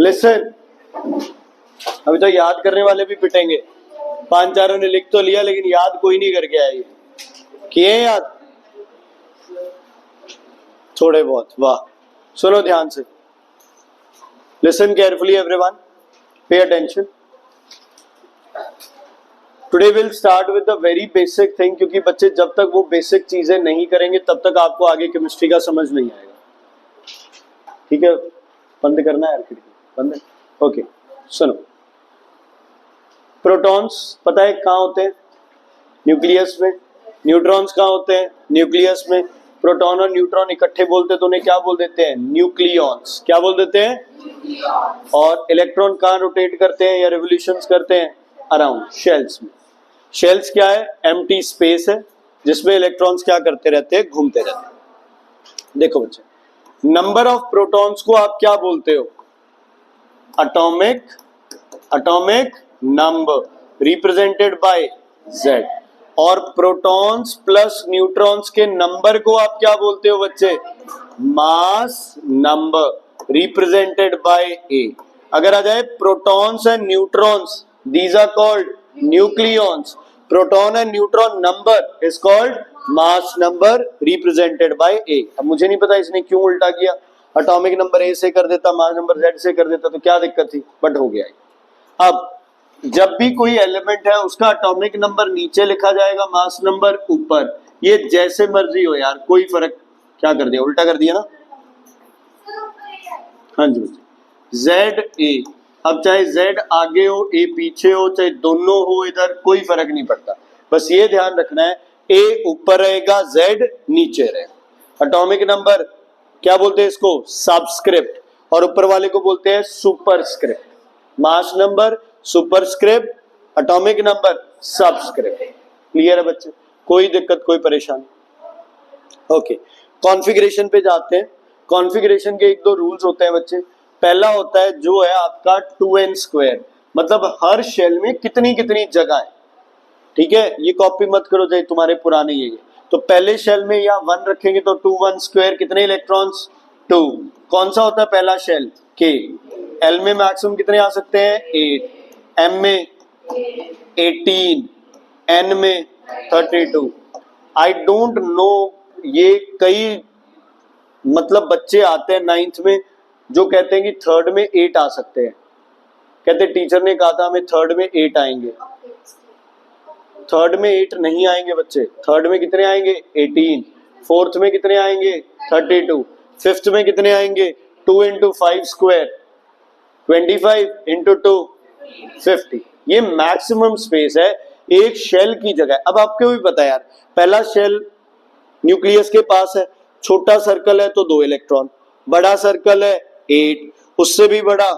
Listen, अभी तो याद करने वाले भी पिटेंगे। 5-4 ने लिख तो लिया लेकिन याद कोई नहीं करके आया। ये किए याद थोड़े बहुत? वाह, सुनो ध्यान से। Listen carefully everyone, pay attention. Today will start with the very basic thing, क्योंकि बच्चे जब तक वो बेसिक चीजें नहीं करेंगे तब तक आपको आगे केमिस्ट्री का समझ नहीं आएगा। ठीक है, बंद करना है यार खिड़की, बंद है। ओके, सुनो। प्रोटॉन्स पता है कहाँ होते हैं? न्यूक्लियस में। न्यूट्रॉन्स कहाँ होते हैं? न्यूक्लियस में। प्रोटॉन और न्यूट्रॉन इकट्ठे बोलते तो उन्हें क्या बोल देते हैं? न्यूक्लियॉन्स। क्या बोल देते हैं? और इलेक्ट्रॉन कहाँ रोटेट करते हैं या रिवोल्यूशंस करते हैं? अराउंड शेल्स में। शेल्स क्या है? एम्प्टी स्पेस है जिसमें इलेक्ट्रॉन्स क्या करते रहते हैं? घूमते रहते हैं। देखो बच्चे, नंबर ऑफ प्रोटॉन्स को आप क्या बोलते हो? Atomic number, represented by Z। और प्रोटॉन्स प्लस न्यूट्रॉन्स के नंबर को आप क्या बोलते हो बच्चे? Mass number, represented by A। अगर आ जाए protons and neutrons, these are called nucleons. Proton and neutron number is called mass number, represented by A। अब मुझे नहीं पता इसने क्यों उल्टा किया, एटॉमिक नंबर A से कर देता, मास नंबर Z से कर देता तो क्या दिक्कत थी, बट हो गया। अब जब भी कोई एलिमेंट है उसका एटॉमिक नंबर नीचे लिखा जाएगा, मास नंबर ऊपर। ये जैसे मर्जी हो यार, कोई फर्क। क्या कर दिया? उल्टा कर दिया ना। हाँ जी, ZA। अब चाहे Z आगे हो, A पीछे हो, चाहे दोनों हो इधर, कोई फर्क नहीं पड़ता। बस ये ध्यान रखना है, A ऊपर रहेगा, Z नीचे रहेगा। एटॉमिक नंबर क्या बोलते हैं इसको? सबस्क्रिप्ट। और ऊपर वाले को बोलते हैं superscript. Mass number superscript, atomic number subscript. Clear है बच्चे? कोई दिक्कत, कोई परेशानी? ओके, कॉन्फ़िगरेशन पे जाते हैं। कॉन्फ़िगरेशन के 1-2 रूल्स होते हैं बच्चे। पहला होता है जो है आपका 2n², मतलब हर शेल में कितनी कितनी जगह है। ठीक है, ये कॉपी मत करो चाहे तुम्हारे पुराने ये। तो पहले शेल में या 1 रखेंगे तो 2 1², कितने इलेक्ट्रॉन्स? 2। कौन सा होता है पहला शेल? K। L में मैक्सिमम कितने आ सकते हैं? 8। M में 18, N में 32। आई डोंट नो, ये कई मतलब बच्चे आते हैं 9th में जो कहते हैं कि 3rd में 8 आ सकते हैं। कहते टीचर ने कहा था हमें 3rd में 8 आएंगे। 3rd में 8 नहीं आएंगे बच्चे। 3rd में कितने आएंगे? 18। 4th में कितने आएंगे? 32। 5th में कितने आएंगे? 2 × 5², 25 × 2, 50। ये मैक्सिमम स्पेस है एक शेल की जगह। अब आपको भी पता है यार, पहला शेल न्यूक्लियस के पास है, छोटा सर्कल है तो 2 इलेक्ट्रॉन, बड़ा सर्कल है 8, उससे भी बड़ा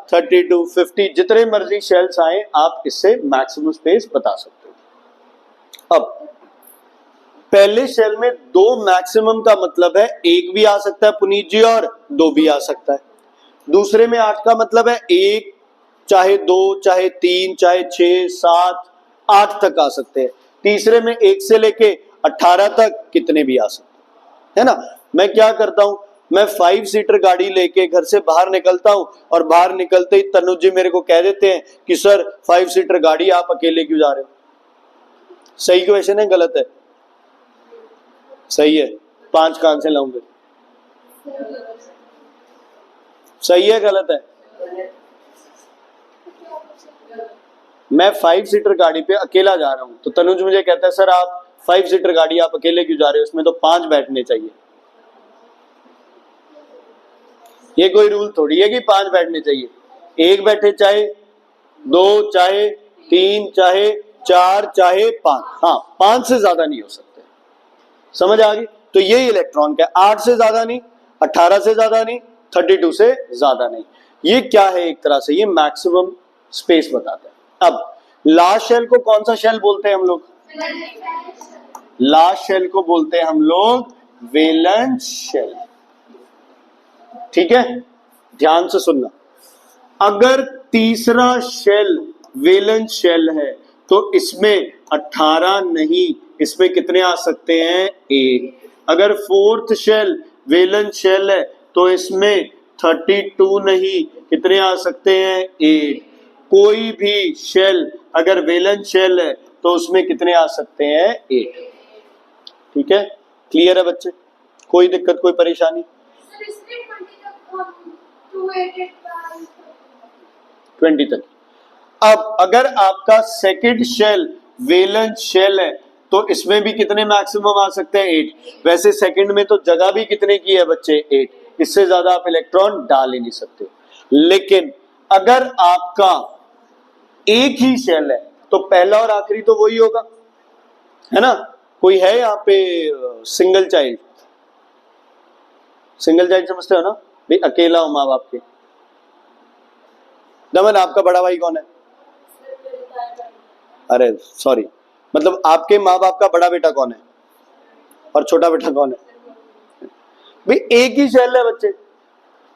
32, 50, जितने मर्जी शेल्स आए आप इससे मैक्सिमम स्पेस बता सकते हो। अब पहले शेल में 2 मैक्सिमम का मतलब है 1 भी आ सकता है पुनीत जी और 2 भी आ सकता है। दूसरे में 8 का मतलब है 1, चाहे 2, चाहे 3, चाहे 6, 7, 8 तक आ सकते हैं। तीसरे में 1 से लेके 18 तक कितने भी आ सकते हैं, है ना। मैं क्या करता हूं, मैं 5 सीटर गाड़ी लेके घर से बाहर निकलता हूं और बाहर निकलते ही तनुज जी मेरे को कह देते हैं कि सर 5 सीटर गाड़ी आप अकेले क्यों जा रहे हो? सही क्वेश्चन है, गलत है? सही है। 5 कहां से लाऊंगे? सही है, गलत है? मैं 5 सीटर गाड़ी पे अकेला जा रहा हूं तो तनुज मुझे कहता है सर आप 5 सीटर गाड़ी आप अकेले क्यों जा रहे हो, उसमें तो 5 बैठने चाहिए। ये कोई रूल थोड़ी है कि 5 बैठने चाहिए। 1 बैठे चाहे 2, चाहे 3, चाहे 4, चाहे 5। हाँ, 5 से ज्यादा नहीं हो सकते। समझ आ गई? तो ये इलेक्ट्रॉन का 8 से ज्यादा नहीं, 18 से ज्यादा नहीं, 32 से ज्यादा नहीं। ये क्या है? एक तरह से ये मैक्सिमम स्पेस बताता है। अब लास्ट शेल को कौन सा शेल बोलते हैं हम लोग? लास्ट शेल को बोलते हैं हम लोग वैलेंस शेल। ठीक है, ध्यान से सुनना। अगर तीसरा शेल वैलेंस शेल है तो इसमें 18 नहीं, इसमें कितने आ सकते हैं? 1। अगर 4th शेल वैलेंस शेल है तो इसमें 32 नहीं, कितने आ सकते हैं 8। कोई भी शेल अगर वैलेंस शेल है तो उसमें कितने आ सकते हैं 8। ठीक है, क्लियर है बच्चे, कोई दिक्कत कोई परेशानी? 20 तक। अब अगर आपका सेकंड शेल वैलेंस शेल है तो इसमें भी कितने मैक्सिमम आ सकते हैं 8। वैसे सेकंड में तो जगह भी कितने की है बच्चे 8, इससे ज्यादा आप इलेक्ट्रॉन डाल ही नहीं सकते। लेकिन अगर आपका एक ही शेल है तो पहला और आखिरी तो वही होगा, है ना। कोई है यहाँ पे सिंगल चाइल्ड? सिंगल चाइल्ड समझते हो ना भाई, अकेला हो माँ बाप के। दमन, आपका बड़ा भाई कौन है? अरे सॉरी, मतलब आपके माँ बाप का बड़ा बेटा कौन है और छोटा बेटा कौन है? भाई एक ही शेल है बच्चे,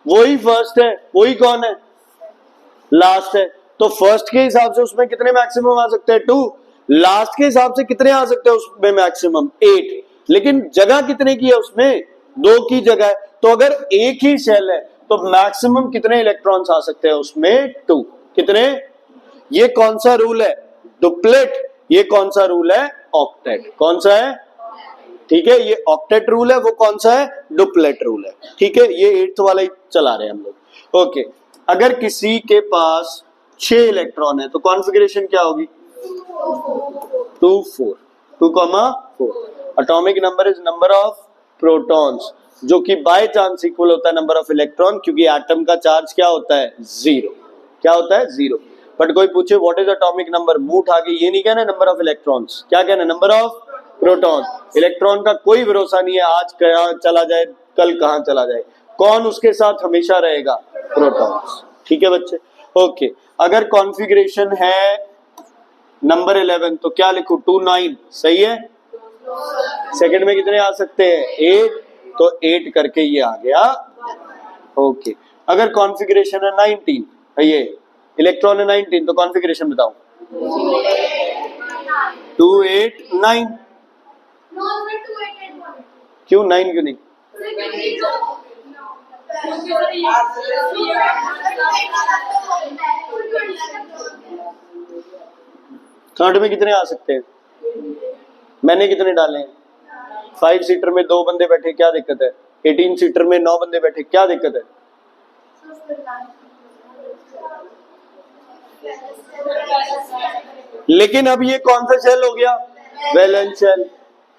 वही फर्स्ट है, वही कौन है लास्ट है। तो फर्स्ट के हिसाब से उसमें कितने मैक्सिमम आ सकते हैं 2, लास्ट के हिसाब से कितने आ सकते हैं उसमें मैक्सिमम 8। लेकिन जगह कितने की है उसमें 2 की जगह है। तो अगर एक ही शेल है तो मैक्सिमम कितने इलेक्ट्रॉन्स आ सकते हैं उसमें 2। कितने? ये कौन सा रूल है? डुप्लेट। ये कौन सा रूल है? ऑक्टेट। कौन सा है? ठीक है, ये ऑक्टेट रूल है, वो कौन सा है? डुप्लेट रूल है। ठीक है, ये 8th वाला ही चला रहे हैं हम लोग। ओके, अगर किसी के पास 6 इलेक्ट्रॉन है तो कॉन्फ़िगरेशन क्या होगी? 2 4 2,4। Atomic number is number of protons, जो कि बाय चांस इक्वल होता है नंबर ऑफ इलेक्ट्रॉन, क्योंकि एटम का चार्ज क्या होता है? 0। क्या होता है? 0। बट कोई पूछे व्हाट इज एटॉमिक नंबर, मुंह उठा के ये नहीं कहना नंबर ऑफ इलेक्ट्रॉन्स, क्या कहना? Number of proton. इलेक्ट्रॉन का कोई भरोसा नहीं है, आज कहाँ चला जाए, कल कहाँ चला जाए, कौन उसके साथ हमेशा रहेगा? प्रोटॉन्स। ठीक है बच्चे, ओके। अगर कॉन्फ़िगरेशन है नंबर 11 तो क्या लिखूं? 2 9, सही है। सेकंड में कितने आ सकते हैं? 8, तो 8 करके ये आ गया। ओके, अगर कॉन्फ़िगरेशन है 19, ये इलेक्ट्रॉन है 19, तो कॉन्फ़िगरेशन बताओ। 2 8 9। क्यों 9 क्यों नहीं? थर्ड में कितने आ सकते हैं? मैंने कितने डाले हैं? 5 सीटर में 2 बंदे बैठे, क्या दिक्कत है? 18 सीटर में 9 बंदे बैठे, क्या दिक्कत है? लेकिन अब ये कौन सा शेल हो गया? Valence shell.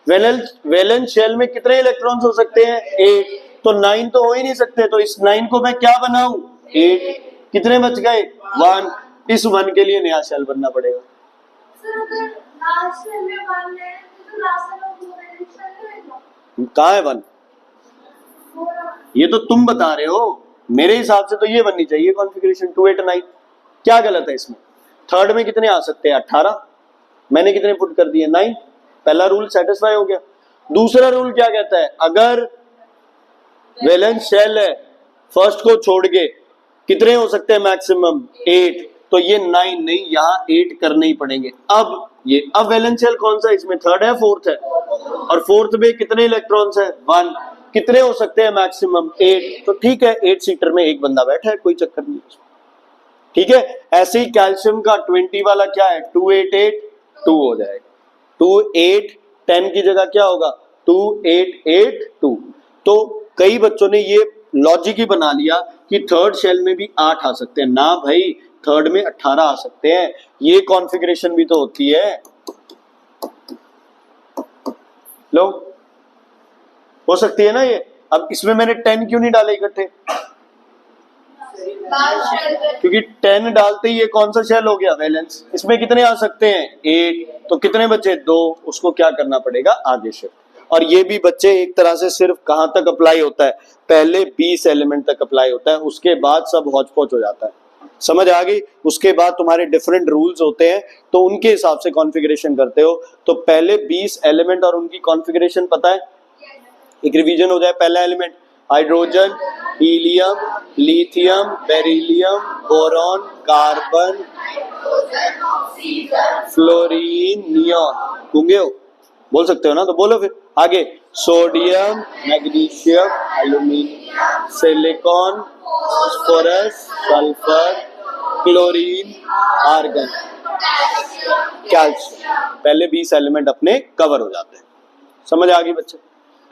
वैलेंस शेल में कितने इलेक्ट्रॉन्स हो सकते हैं? 8। तो 9 तो हो ही नहीं सकते, तो इस 9 को मैं क्या बनाऊं? 8। कितने बच गए? 1। इस 1 के लिए नया शेल बनना पड़ेगा। कहाँ है 1? ये तो तुम बता रहे हो, मेरे हिसाब से तो ये बननी चाहिए कॉन्फ़िगरेशन 2 8 9। क्या गलत है इसमें? थर्ड में कितने आ सकते हैं? 18। मैंने कितने पुट कर दिए? 9। पहला रूल सेटिस्फाई हो गया। दूसरा रूल क्या कहता है? अगर वैलेंस शेल है फर्स्ट को छोड़ के, कितने हो सकते हैं मैक्सिमम? 8। तो ये 9 नहीं, यहाँ 8 करने ही पड़ेंगे। अब वैलेंस शेल कौन सा इसमें? थर्ड है, फोर्थ है, और फोर्थ में कितने इलेक्ट्रॉन्स है? 1। कितने हो सकते हैं मैक्सिमम? 8। तो ठीक है, 8 सीटर में एक बंदा बैठा है, कोई चक्कर नहीं। ठीक है, ऐसे ही कैल्शियम का 20 वाला क्या है? 2 8 8 2 हो जाएगा। 2 8 10 की जगह क्या होगा? 2 8 8 2। तो कई बच्चों ने ये लॉजिक ही बना लिया कि थर्ड शेल में भी 8 आ सकते हैं। ना भाई, थर्ड में 18 आ सकते हैं। ये कॉन्फ़िगरेशन भी तो होती है। लो, हो सकती है ना ये। अब इसमें मैंने 10 क्यों नहीं डाले इकट्ठे? क्योंकि 10 डालते ही ये कौन सा शेल हो गया? वैलेंस। इसमें कितने आ सकते हैं? 8। तो कितने बचे? 2। उसको क्या करना पड़ेगा? आगे शिफ्ट। और ये भी बच्चे एक तरह से सिर्फ कहां तक अप्लाई होता है? पहले 20 एलिमेंट तक अप्लाई होता है, उसके बाद सब हौच पौच हो जाता है। समझ आ गई? उसके बाद तुम्हारे डिफरेंट रूल्स होते हैं, तो उनके हिसाब से कॉन्फ़िगरेशन करते हो। तो पहले 20 एलिमेंट और उनकी कॉन्फ़िगरेशन पता है? एक रिवीजन हो जाए। पहला element hydrogen, helium, lithium, beryllium, boron, carbon, fluorine, neon. गूंगे हो? बोल सकते हो ना, तो बोलो फिर आगे। Sodium, magnesium, aluminium, silicon, phosphorus, sulphur, chlorine, argon, calcium. पहले 20 एलिमेंट अपने कवर हो जाते हैं। समझ आ गई बच्चे?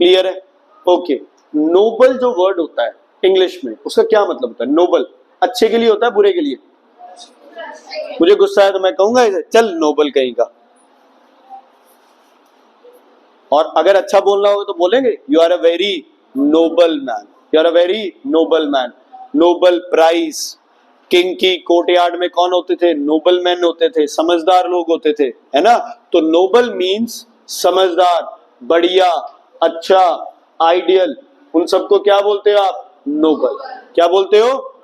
क्लियर है? ओके। नोबल जो वर्ड होता है इंग्लिश में, उसका क्या मतलब होता है? नोबल अच्छे के लिए होता है, बुरे के लिए? मुझे गुस्सा है तो मैं कहूंगा इसे चल नोबल कहीं का, और अगर अच्छा बोलना होगा तो बोलेंगे you are a very noble man, you are a very noble man. Noble prize, king की कोर्टयार्ड में कौन होते थे? नोबल मैन होते थे, समझदार लोग होते थे, है ना? तो नोबल मीन्स समझदार, बढ़िया, अच्छा, आइडियल। उन सबको क्या बोलते हो आप? नोबल। क्या बोलते हो?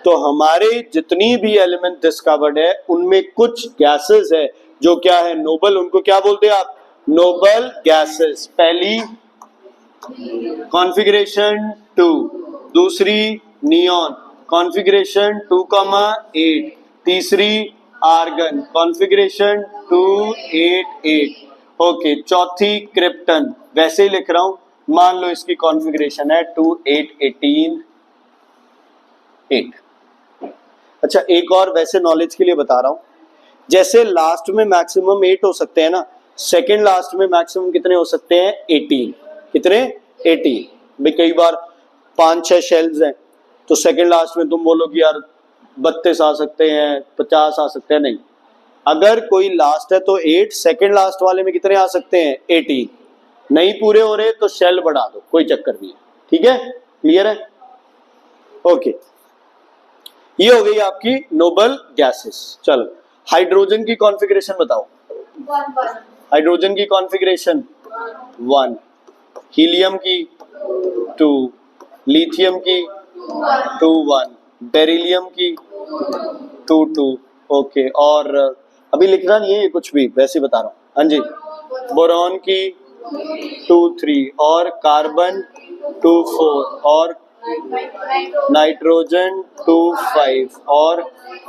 तो हमारे जितनी भी एलिमेंट डिस्कवर्ड है उनमें कुछ गैसेस है जो क्या है? नोबल। उनको क्या बोलते हैं आप? Noble gases. पहली कॉन्फ़िगरेशन 2, दूसरी नियॉन कॉन्फ़िगरेशन 2,8, तीसरी आर्गन कॉन्फ़िगरेशन 288, ओके, चौथी क्रिप्टन। वैसे ही लिख रहा हूं, मान लो इसकी कॉन्फ़िगरेशन है 2818 8। अच्छा, एक और वैसे नॉलेज के लिए बता रहा हूं, जैसे लास्ट में मैक्सिमम 8 हो सकते हैं ना, सेकंड लास्ट में मैक्सिमम कितने हो सकते हैं? 18। कितने? 18। भाई कई बार 5-6 शेल्स हैं तो सेकंड लास्ट में तुम बोलो कि यार 32 आ सकते हैं, 50 आ सकते हैं। नहीं, अगर कोई लास्ट है तो 8, सेकंड लास्ट वाले में कितने आ सकते हैं? 18। नहीं पूरे हो रहे तो शेल बढ़ा दो, कोई चक्कर नहीं है। ठीक है? क्लियर है? ओके, ये हो गई आपकी नोबल गैसेस। चलो, हाइड्रोजन की कॉन्फ़िगरेशन बताओ। हाइड्रोजन की कॉन्फ़िगरेशन 1, हीलियम की 2, लिथियम की 2 1, बेरिलियम की 2 2। ओके, और अभी लिखना नहीं है ये कुछ भी, वैसे बता रहा हूँ। हाँ जी, बोरॉन की 2 3, और कार्बन 2 4, और नाइट्रोजन 2 5, और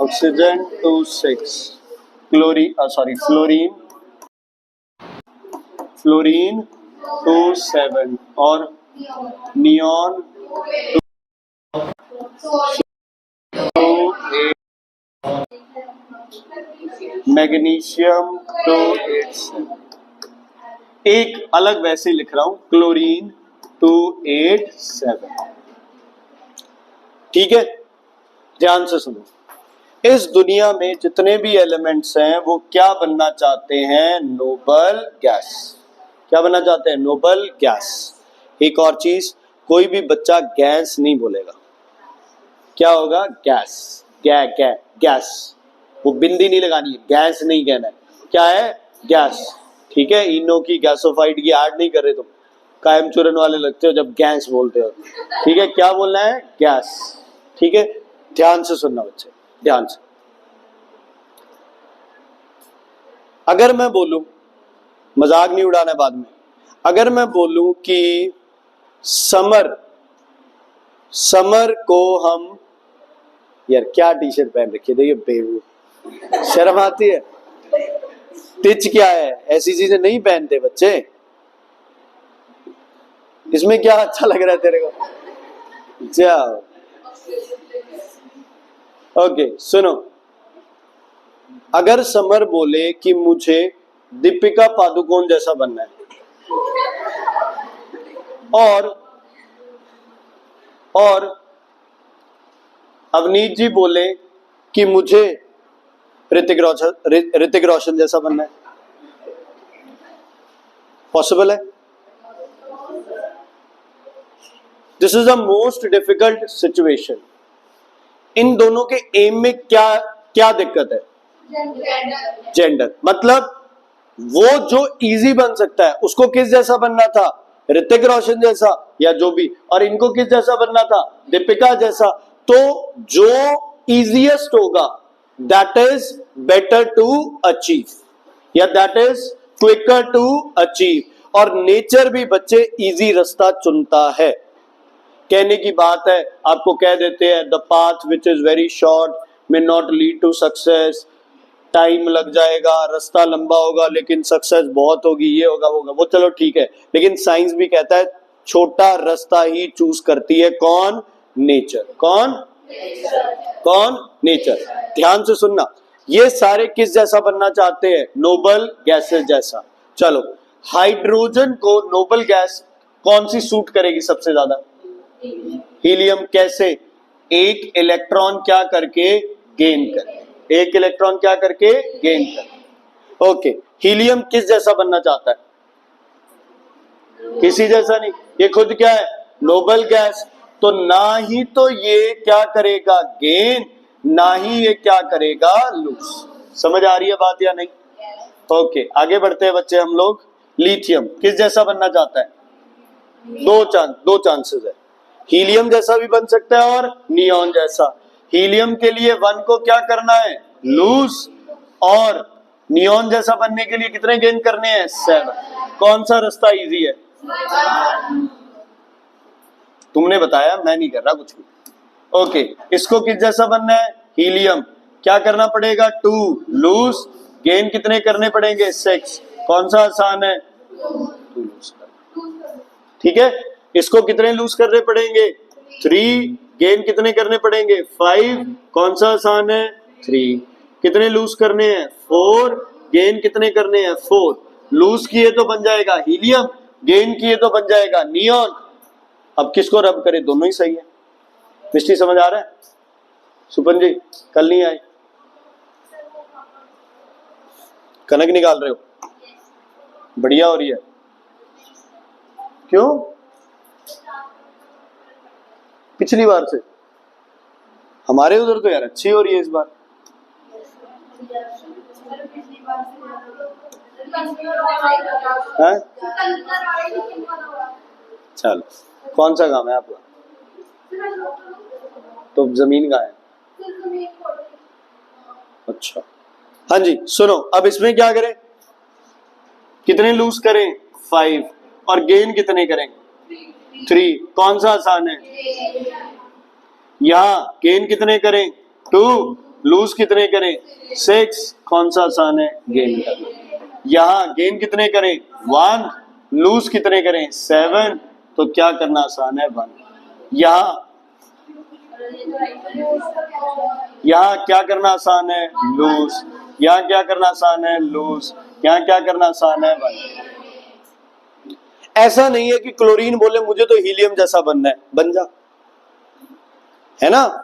ऑक्सीजन 2 6, फ्लोरीन 2 7, और नियॉन 2 8, मैग्नीशियम 2 8 7। एक अलग वैसे लिख रहा हूं, क्लोरीन 2 8 7। ठीक है? ध्यान से सुनो, इस दुनिया में जितने भी एलिमेंट्स हैं वो क्या बनना चाहते हैं? Noble gas. क्या बनना चाहते हैं? Noble gas. एक और चीज, कोई भी बच्चा गैस नहीं बोलेगा। क्या होगा? गैस। गैस, वो बिंदी नहीं लगानी है, गैस नहीं कहना है। क्या है? गैस। ठीक है? इनो की गैसोफाइड की ऐड नहीं कर रहे तुम, कायम चूरन वाले लगते हो जब गैस बोलते हो। ठीक है? क्या बोलना है? गैस। ठीक है? ध्यान से सुनना बच्चे, ध्यान से। अगर मैं बोलूं, मजाक नहीं उड़ाना बाद में, अगर मैं बोलूं कि समर को हम, यार क्या टी शर्ट पहन रखी है, देखिए बेवकूफ, शर्म आती है? टिच क्या है? ऐसी चीजें नहीं पहनते बच्चे। इसमें क्या अच्छा लग रहा है तेरे को? जाओ। ओके, सुनो, अगर समर बोले कि मुझे दीपिका पादुकोण जैसा बनना है, और अवनीत जी बोले कि मुझे ऋतिक रोशन जैसा बनना है, पॉसिबल है? This is the most difficult situation. इन दोनों के एम में क्या क्या दिक्कत है? जेंडर। मतलब वो जो इजी बन सकता है उसको किस जैसा बनना था? ऋतिक रोशन जैसा या जो भी, और इनको किस जैसा बनना था? दीपिका जैसा। तो जो इजीएस्ट होगा that is better to achieve, या that is quicker to achieve. और नेचर भी बच्चे इजी रास्ता चुनता है। कहने की बात है, आपको कह देते हैं the path which is very short may not lead to success, time लग जाएगा, रास्ता लंबा होगा लेकिन सक्सेस बहुत होगी, ये होगा वो होगा, वो चलो ठीक है। लेकिन साइंस भी कहता है छोटा रास्ता ही चूज करती है कौन? नेचर। कौन? कौन? नेचर। ध्यान से सुनना, ये सारे किस जैसा बनना चाहते हैं? नोबल गैसेस जैसा। चलो, हाइड्रोजन को नोबल गैस कौन सी सूट करेगी सबसे ज्यादा? हीलियम। कैसे? एक इलेक्ट्रॉन क्या करके? गेन करके। एक इलेक्ट्रॉन क्या करके? गेन करके। ओके, हीलियम किस जैसा बनना चाहता है? किसी जैसा नहीं। ये खुद क्या है? Noble gas. तो ना ही तो ये क्या करेगा? गेन, ना ही ये क्या करेगा? लूज। समझ आ रही है बात या नहीं? ओके, आगे बढ़ते हैं बच्चे हम लोग। लिथियम किस जैसा बनना चाहता है? दो चांसेस है। हीलियम जैसा भी बन सकता है और नियॉन जैसा। हीलियम के लिए 1 को क्या करना है? लूज। और नियॉन जैसा बनने के लिए कितने गेन करने हैं? 7। कौन सा रास्ता इजी है? तुमने बताया, मैं नहीं कर रहा कुछ भी। ओके, इसको किस जैसा बनना है? हीलियम। क्या करना पड़ेगा? 2 लूज। गेन कितने करने पड़ेंगे? 6। कौन सा आसान है? 2 लूज। ठीक है, इसको कितने लूज करने पड़ेंगे? 3। गेन कितने करने पड़ेंगे? 5। कौन सा आसान है? 3। कितने लूज करने हैं? 4। गेन कितने करने हैं? 4। लूज किए तो बन जाएगा हीलियम, गेन किए तो बन जाएगा नियॉन। अब किसको रब करे? दोनों ही सही है। मिस्टी समझ आ रहा है? सुपन जी कल नहीं आए, कनक निकाल रहे हो? बढ़िया हो रही है। क्यों? पिछली बार से? हमारे उधर तो यार अच्छी हो रही है इस बार। है? चलो, कौन सा काम है आपका? तो जमीन का है। अच्छा, हाँ जी सुनो, अब इसमें क्या करें? कितने लूज करें? 5। और गेन कितने करें? 3। कौन सा आसान है? यहाँ गेन कितने करें? 2। लूज कितने करें? 6। कौन सा आसान है? गेन करना। यहाँ गेन कितने करें? 1। लूज कितने करें? 7। तो क्या करना आसान है? 1। यहाँ क्या करना आसान है? लूज। यहाँ क्या करना आसान है? लूज। यहाँ क्या करना आसान है? 1। ऐसा नहीं है कि क्लोरीन बोले मुझे तो हीलियम जैसा बनना है, बन जा, है ना?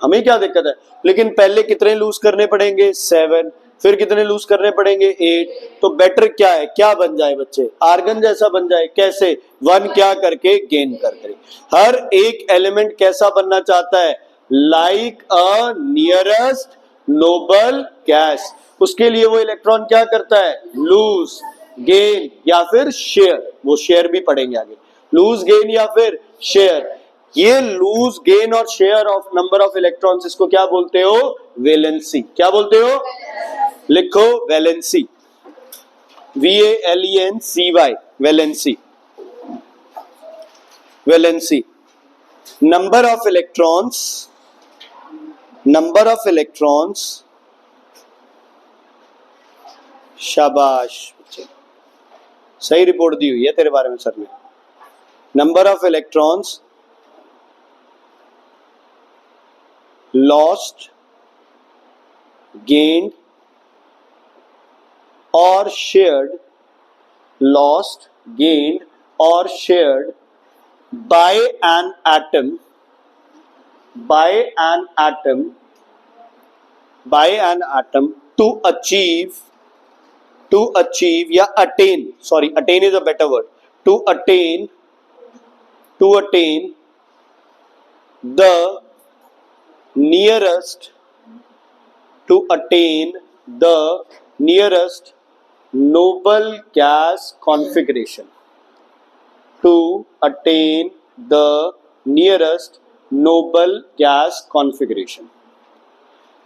हमें क्या दिक्कत है? लेकिन पहले कितने लूज करने पड़ेंगे? 7। फिर कितने लूज करने पड़ेंगे? 8। तो बेटर क्या है? क्या बन जाए बच्चे? आर्गन जैसा बन जाए। कैसे? 1 क्या करके? गेन करके। हर एक एलिमेंट कैसा बनना चाहता है? लाइक अ नियरेस्ट नोबल गैस। उसके लिए वो इलेक्ट्रॉन क्या करता है? लूज, गेन या फिर शेयर। वो शेयर भी पढ़ेंगे आगे। लूज, गेन या फिर शेयर। ये लूज, गेन और share of number of electrons, इसको क्या बोलते हो? वैलेंसी। क्या बोलते हो? लिखो valency. VALENCY, valency. Valency, number of electrons, number of electrons. शाबाश बच्चे, सही रिपोर्ट दी हुई है तेरे बारे में सर ने। Number of electrons lost, gained or shared, lost, gained or shared by an atom, by an atom, by an atom to achieve या attain, sorry, attain is a better word, to attain the nearest, to attain the nearest noble gas configuration, to attain the nearest noble gas configuration.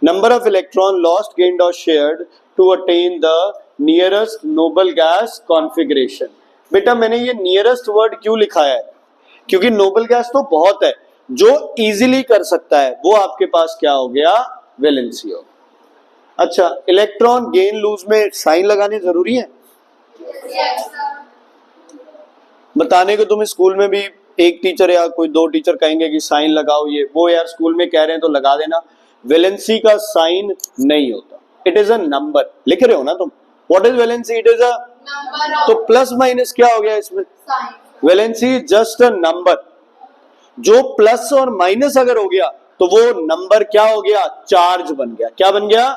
Number of electron lost, gained or shared to attain the nearest noble gas configuration. बेटा मैंने ये nearest word क्यों लिखा है? क्योंकि noble gas तो बहुत है, जो इजीली कर सकता है वो आपके पास क्या हो गया? वैलेंसी हो गया। अच्छा, इलेक्ट्रॉन गेन लूज में साइन लगाने जरूरी है? बताने को तुम स्कूल में भी एक टीचर या कोई दो टीचर कहेंगे कि साइन लगाओ, ये वो यार स्कूल में कह रहे हैं तो लगा देना। वैलेंसी का साइन नहीं होता, इट इज अ नंबर। लिख रहे हो ना तुम, what is valency? It is अ तो प्लस माइनस क्या हो गया इसमें? Valency just a number. जो प्लस और माइनस अगर हो गया तो वो नंबर क्या हो गया? चार्ज बन गया। क्या बन गया?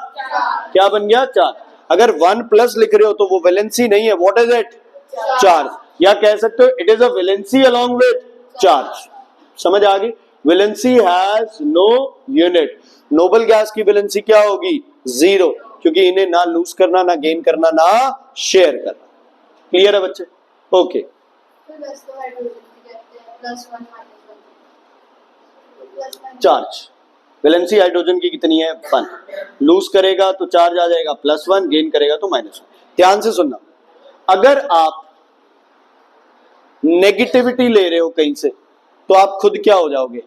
क्या बन गया? चार्ज। अगर 1 प्लस लिख रहे हो तो वो वैलेंसी नहीं है, व्हाट इज इट? चार्ज। या कह सकते हो it is a valency along with charge. समझ आ गई? Valency has no unit. Noble gas की वैलेंसी क्या होगी? 0, क्योंकि इन्हें ना लूज करना, ना गेन करना, ना शेयर करना। क्लियर है बच्चे? ओके। चार्ज वैलेंसी हाइड्रोजन की कितनी है? 1। लूज करेगा तो चार्ज आ जाएगा +1, गेन करेगा तो -1। ध्यान से सुनना, अगर आप नेगेटिविटी ले रहे हो कहीं से तो आप खुद क्या हो जाओगे?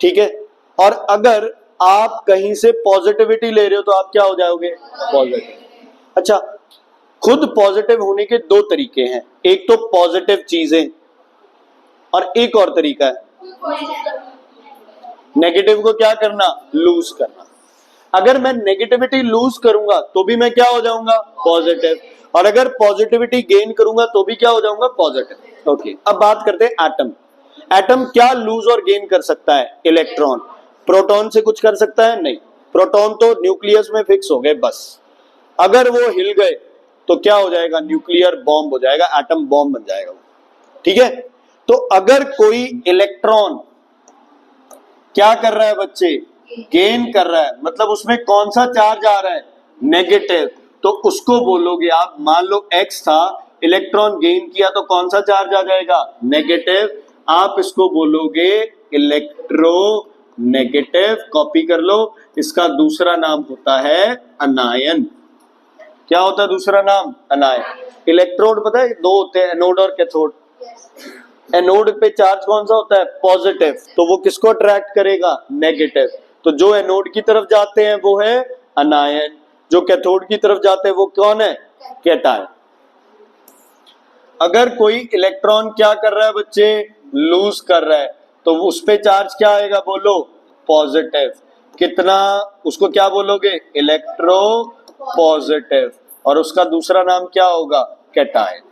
ठीक है। और अगर आप कहीं से पॉजिटिविटी ले रहे हो तो आप क्या हो जाओगे? पॉजिटिव। अच्छा, खुद पॉजिटिव होने के दो तरीके हैं, एक तो पॉजिटिव चीजें और एक और तरीका है नेगेटिव को क्या करना? लूज करना। अगर मैं नेगेटिविटी लूज करूंगा तो भी मैं क्या हो जाऊंगा? पॉजिटिव। और अगर पॉजिटिविटी गेन करूंगा तो भी क्या हो जाऊंगा? पॉजिटिव। ओके, अब बात करते हैं एटम। एटम क्या लूज और गेन कर सकता है? इलेक्ट्रॉन। प्रोटॉन से कुछ कर सकता है? नहीं। प्रोटॉन तो न्यूक्लियस में फिक्स हो गए बस। अगर वो हिल गए तो क्या हो जाएगा? न्यूक्लियर बॉम्ब हो जाएगा, एटम बॉम्ब बन जाएगा। ठीक है। तो अगर कोई इलेक्ट्रॉन क्या कर रहा है बच्चे? गेन कर रहा है, मतलब उसमें कौन सा चार्ज आ रहा है? नेगेटिव। तो उसको बोलोगे आप, मान लो x था, इलेक्ट्रॉन गेन किया तो कौन सा चार्ज आ जाएगा? नेगेटिव। आप इसको बोलोगे इलेक्ट्रोनेगेटिव। कॉपी कर लो, इसका दूसरा नाम होता है अनायन। क्या होता है दूसरा नाम? अनायन। इलेक्ट्रोड पता है दो होते हैं, एनोड और कैथोड। एनोड पे चार्ज कौन सा होता है? पॉजिटिव। तो वो किसको अट्रैक्ट करेगा? नेगेटिव। तो जो एनोड की तरफ जाते हैं वो है अनायन, जो कैथोड की तरफ जाते हैं वो कौन है? कैटायन। अगर कोई इलेक्ट्रॉन क्या कर रहा है बच्चे? लूज कर रहा है, तो उस पे चार्ज क्या आएगा? बोलो पॉजिटिव। कितना? उसको क्या बोलोगे? Electro positive. और उसका दूसरा नाम क्या होगा? कैटायन।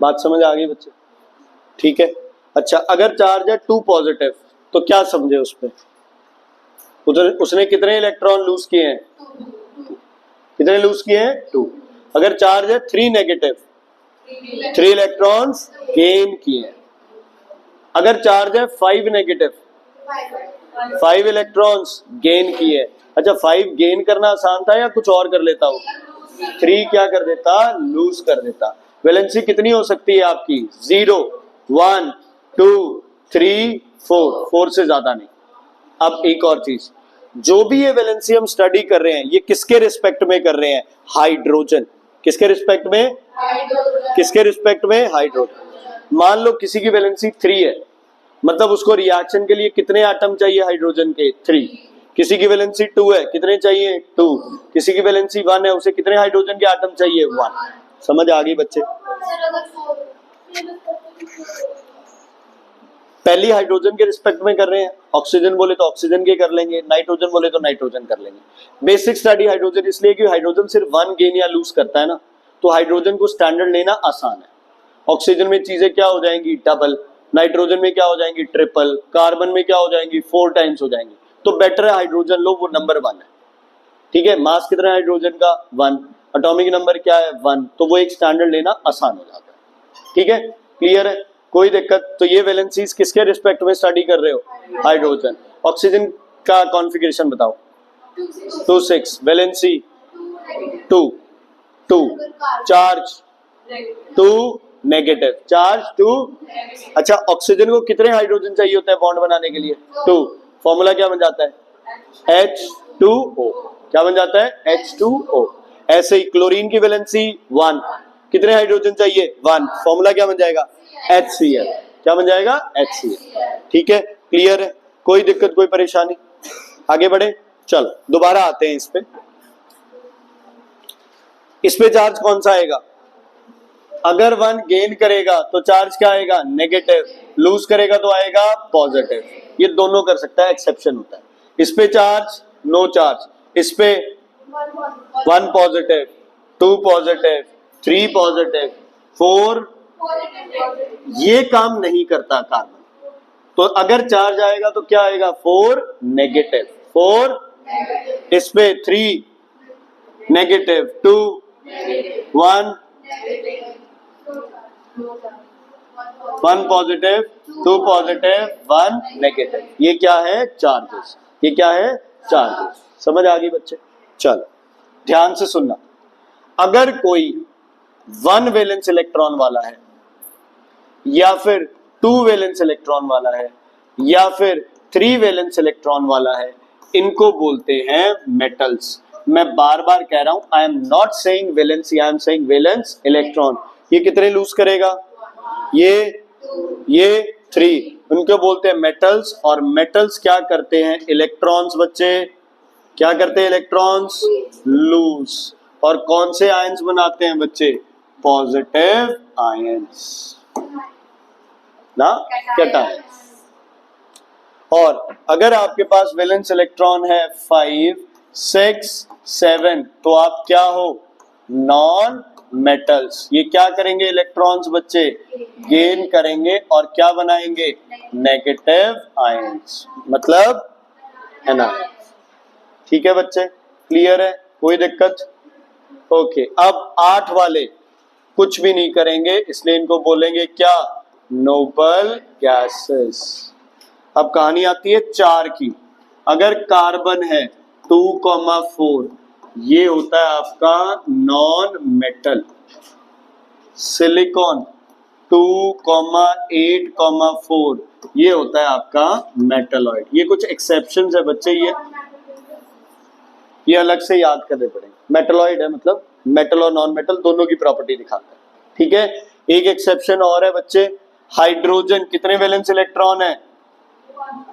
बात समझ आ गई बच्चे? ठीक है। अच्छा, अगर चार्ज है 2 पॉजिटिव तो क्या समझे उस पे? उधर उसने कितने इलेक्ट्रॉन लूज किए हैं? कितने लूज किए हैं? 2। अगर चार्ज है 3 नेगेटिव, 3 इलेक्ट्रॉन्स गेन किए हैं। अगर चार्ज है 5 नेगेटिव, 5 इलेक्ट्रॉन्स गेन किए। अच्छा, 5 गेन करना आसान था या कुछ और कर लेता हूं? 3 क्या कर देता? लूज कर देता। वैलेंसी कितनी हो सकती है आपकी? 0, 1, 2, 3, 4। 4 से ज्यादा नहीं। अब एक और चीज, जो भी ये वैलेंसी हम स्टडी कर रहे हैं ये किसके रिस्पेक्ट में कर रहे हैं? हाइड्रोजन। किसके रिस्पेक्ट में? किसके रिस्पेक्ट में? हाइड्रोजन। मान लो किसी की वैलेंसी 3 है, मतलब उसको रिएक्शन के लिए कितने एटम चाहिए हाइड्रोजन के? 3। किसी की वैलेंसी 2 है, कितने चाहिए? 2। किसी की वैलेंसी 1 है, उसे कितने हाइड्रोजन के एटम चाहिए? 1। समझ आ गई बच्चे? पहली हाइड्रोजन के रिस्पेक्ट में कर रहे हैं, ऑक्सीजन बोले तो ऑक्सीजन के कर लेंगे, नाइट्रोजन बोले तो नाइट्रोजन कर लेंगे। बेसिक स्टडी हाइड्रोजन इसलिए कि हाइड्रोजन सिर्फ 1 गेन या लूज करता है ना, तो हाइड्रोजन को स्टैंडर्ड लेना आसान है। ऑक्सीजन में चीजें क्या हो जाएंगी? डबल। नाइट्रोजन में क्या हो जाएंगी? ट्रिपल। कार्बन में क्या हो जाएंगी? 4 टाइम्स हो जाएंगी। तो बेटर है हाइड्रोजन लो, वो नंबर 1 है। ठीक है। मास कितना है हाइड्रोजन का? 1। एटॉमिक नंबर क्या है? 1। तो वो एक स्टैंडर्ड लेना आसान हो जाता है। ठीक है, क्लियर है? कोई दिक्कत? तो ये वैलेंसीज किसके रिस्पेक्ट में स्टडी कर रहे हो? हाइड्रोजन। ऑक्सीजन का कॉन्फ़िगरेशन बताओ। 2 6 वैलेंसी 2 2 चार्ज 2 नेगेटिव चार्ज 2। अच्छा, ऑक्सीजन को कितने हाइड्रोजन चाहिए होते हैं बॉन्ड बनाने के लिए? 2। फॉर्मूला क्या बन जाता है? H2O। क्या बन जाता है? H2O। ऐसे ही क्लोरीन की वैलेंसी 1, कितने हाइड्रोजन चाहिए? 1। फॉर्मूला क्या बन जाएगा? HCl। क्या बन जाएगा? HCl। ठीक है, क्लियर है? कोई दिक्कत कोई परेशानी? आगे बढ़े, चलो दोबारा आते हैं इस पे चार्ज कौन सा आएगा? अगर 1 गेन करेगा तो चार्ज क्या आएगा? नेगेटिव, लूज करेगा तो आएगा पॉजिटिव। ये दोनों कर सकता है, एक्सेप्शन होता है। इस पे चार्ज नो चार्ज, इस पे 1 पॉजिटिव, 2 पॉजिटिव, 3 पॉजिटिव, 4, ये काम नहीं करता कार्बन। तो अगर चार्ज आएगा तो क्या आएगा? 4 नेगेटिव, 4 इस पे 3 नेगेटिव, 2 1 1 पॉजिटिव, 2 पॉजिटिव, 1 नेगेटिव। ये क्या है? चार्जेस। ये क्या है? चार्जेस। समझ आ गई बच्चे? चलो ध्यान से सुनना, अगर कोई 1 वैलेंस इलेक्ट्रॉन वाला है या फिर 2 वैलेंस इलेक्ट्रॉन वाला है या फिर 3 वैलेंस इलेक्ट्रॉन वाला है, इनको बोलते हैं मेटल्स। मैं बार बार कह रहा हूं, I am not saying valency, I am saying valence electron. ये कितने लूज करेगा? ये 3, उनको बोलते हैं मेटल्स। और मेटल्स क्या करते हैं? इलेक्ट्रॉन्स बच्चे क्या करते हैं? Electrons loose. और कौन से आयंस बनाते हैं बच्चे? पॉजिटिव आयंस ना, कैटायंस। और अगर आपके पास वैलेंस इलेक्ट्रॉन है 5, 6, 7, तो आप क्या हो? Non metals. ये क्या करेंगे? इलेक्ट्रॉन्स बच्चे गेन करेंगे और क्या बनाएंगे? नेगेटिव आयंस, मतलब एनायंस। ठीक है बच्चे, क्लियर है? कोई दिक्कत? ओके। अब 8 वाले कुछ भी नहीं करेंगे, इसलिए इनको बोलेंगे क्या? Noble gases. अब कहानी आती है 4 की। अगर कार्बन है 2,4, ये होता है आपका नॉन मेटल। सिलिकॉन 2,8,4, ये होता है आपका मेटलॉइड। ये कुछ एक्सेप्शंस है बच्चे, ये अलग से याद करने पड़ेंगे। मेटलॉइड है मतलब मेटल और नॉन मेटल दोनों की प्रॉपर्टी दिखाता है। ठीक है, एक एक्सेप्शन और है बच्चे, हाइड्रोजन कितने वैलेंस इलेक्ट्रॉन है?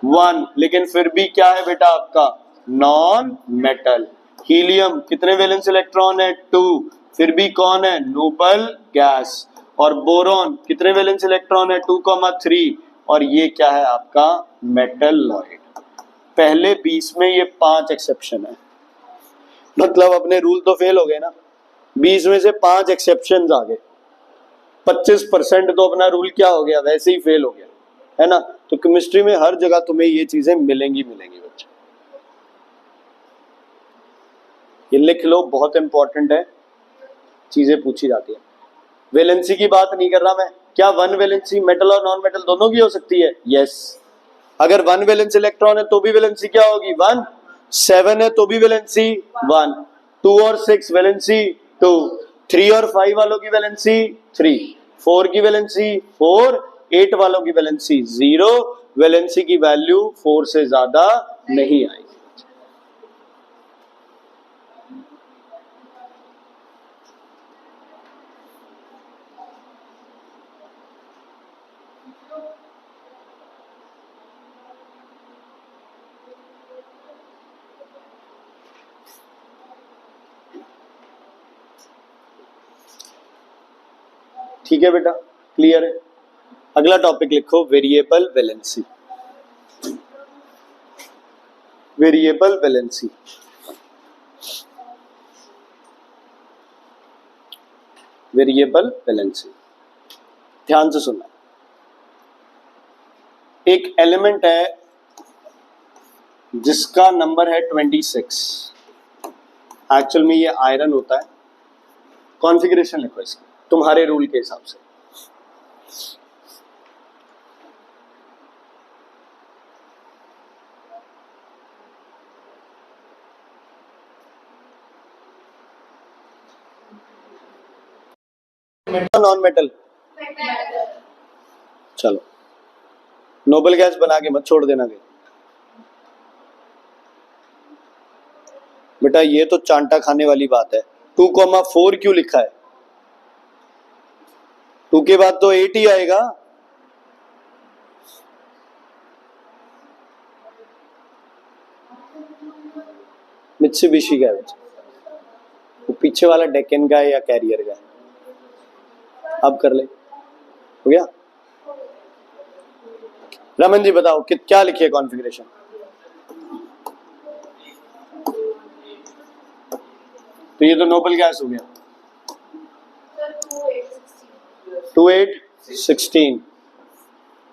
1, लेकिन फिर भी क्या है बेटा आपका? Non metal. हीलियम कितने वैलेंस इलेक्ट्रॉन है? 2, फिर भी कौन है? Noble gas. और बोरॉन कितने वैलेंस इलेक्ट्रॉन है? 2,3, और ये क्या है आपका? मेटलॉइड। पहले 20 में ये 5 एक्सेप्शन है, मतलब अपने रूल तो फेल हो गए ना। 20 में से 5 एक्सेप्शन आ गए, 25% तो अपना रूल क्या हो गया? वैसे ही फेल हो गया, है ना। तो केमिस्ट्री में हर जगह तुम्हें ये चीजें मिलेंगी बच्चे। ये लिख लो, बहुत इंपॉर्टेंट है, चीजें पूछी जाती है। वैलेंसी की बात नहीं कर रहा मैं। क्या 1 वैलेंसी मेटल और नॉन मेटल दोनों की हो सकती है? यस। अगर 1 वैलेंस इलेक्ट्रॉन है तो भी वैलेंसी क्या होगी? 1। 7 है तो भी वैलेंसी 1। 2 और 6 वैलेंसी 2। 3 और 5 वालों की वैलेंसी 3। 4 की वैलेंसी 4। 8 वालों की वैलेंसी 0। वैलेंसी की वैल्यू 4 से ज्यादा नहीं आएगी। ठीक है बेटा, क्लियर है? अगला टॉपिक लिखो, variable valency. Variable valency, variable valency, ध्यान से सुनना। एक एलिमेंट है जिसका नंबर है 26। एक्चुअल में ये आयरन होता है। कॉन्फ़िगरेशन लिखो इसकी तुम्हारे रूल के हिसाब से। Metal non metal? चलो, नोबल गैस बना के मत छोड़ देना कहीं बेटा, ये तो चांटा खाने वाली बात है। 2,4 क्यों लिखा है? 2 के बाद तो 8 ही आएगा। मित्सुबिशी का है बच्चे, वो पीछे वाला डेक्कन का है या कैरियर का है। अब कर ले, हो गया। रमन जी बताओ कि क्या लिखिए कॉन्फ़िगरेशन। तो ये तो नोबल गैस हो गया। 2816,